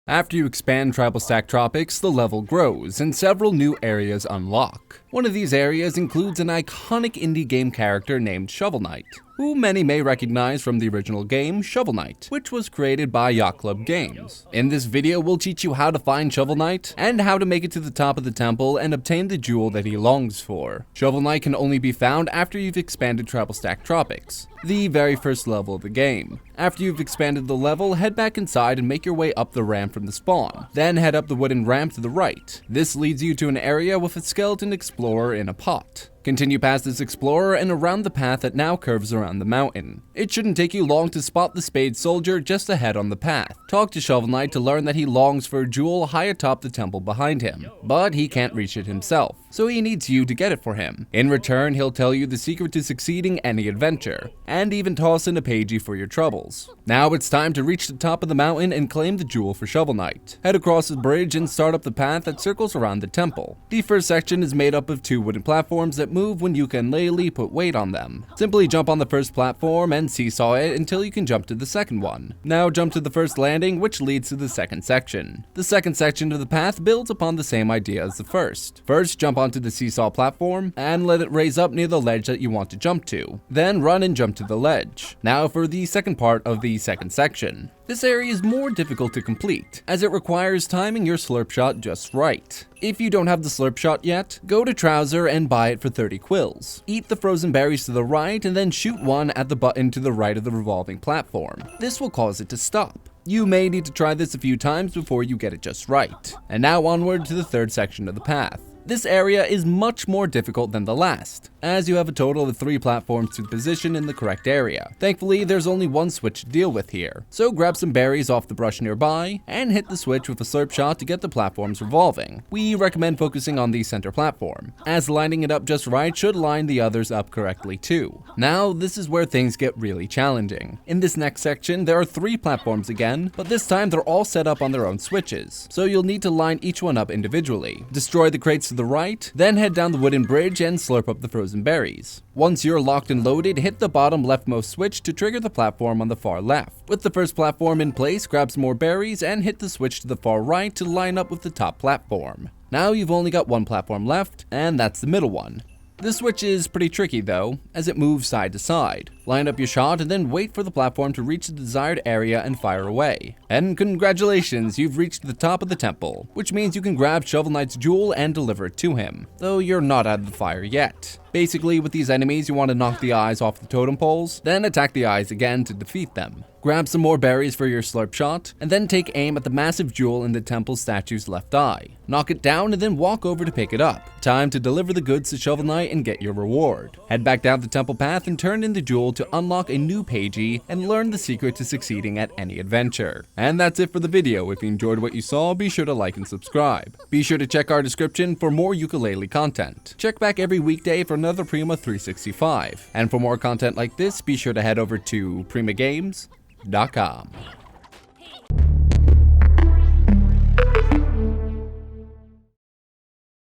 After you expand Tribalstack Tropics, the level grows, and several new areas unlock. One of these areas includes an iconic indie game character named Shovel Knight, who many may recognize from the original game, Shovel Knight, which was created by Yacht Club Games. In this video, we'll teach you how to find Shovel Knight, and how to make it to the top of the temple and obtain the jewel that he longs for. Shovel Knight can only be found after you've expanded Tribalstack Tropics, the very first level of the game. After you've expanded the level, head back inside and make your way up the ramp from the spawn. Then head up the wooden ramp to the right. This leads you to an area with a skeleton explorer in a pot. Continue past this explorer and around the path that now curves around the mountain. It shouldn't take you long to spot the spade soldier just ahead on the path. Talk to Shovel Knight to learn that he longs for a jewel high atop the temple behind him, but he can't reach it himself, so he needs you to get it for him. In return, he'll tell you the secret to succeeding any adventure, and even toss in a pagey for your troubles. Now it's time to reach the top of the mountain and claim the jewel for Shovel Knight. Head across the bridge and start up the path that circles around the temple. The first section is made up of two wooden platforms that move when Yooka-Laylee put weight on them. Simply jump on the first platform and seesaw it until you can jump to the second one. Now jump to the first landing, which leads to the second section. The second section of the path builds upon the same idea as the first. First, jump onto the seesaw platform and let it raise up near the ledge that you want to jump to. Then run and jump to the ledge. Now for the second part of the second section. This area is more difficult to complete, as it requires timing your slurp shot just right. If you don't have the slurp shot yet, go to Trouser and buy it for 30 quills. Eat the frozen berries to the right and then shoot one at the button to the right of the revolving platform. This will cause it to stop. You may need to try this a few times before you get it just right. And now onward to the third section of the path. This area is much more difficult than the last, as you have a total of 3 platforms to position in the correct area. Thankfully, there's only one switch to deal with here, so grab some berries off the brush nearby, and hit the switch with a slurp shot to get the platforms revolving. We recommend focusing on the center platform, as lining it up just right should line the others up correctly too. Now, this is where things get really challenging. In this next section, there are 3 platforms again, but this time they're all set up on their own switches, so you'll need to line each one up individually. Destroy the crates to the right, then head down the wooden bridge and slurp up the frozen berries. Once you're locked and loaded, hit the bottom leftmost switch to trigger the platform on the far left. With the first platform in place, grab some more berries and hit the switch to the far right to line up with the top platform. Now you've only got one platform left, and that's the middle one. This switch is pretty tricky though, as it moves side to side. Line up your shot and then wait for the platform to reach the desired area and fire away. And congratulations, you've reached the top of the temple, which means you can grab Shovel Knight's jewel and deliver it to him, though you're not out of the fire yet. Basically, with these enemies, you want to knock the eyes off the totem poles, then attack the eyes again to defeat them. Grab some more berries for your slurp shot, and then take aim at the massive jewel in the temple statue's left eye. Knock it down and then walk over to pick it up. Time to deliver the goods to Shovel Knight and get your reward. Head back down the temple path and turn in the jewel to unlock a new pagey and learn the secret to succeeding at any adventure. And that's it for the video. If you enjoyed what you saw, be sure to like and subscribe. Be sure to check our description for more Yooka-Laylee content. Check back every weekday for another Prima 365. And for more content like this, be sure to head over to primagames.com.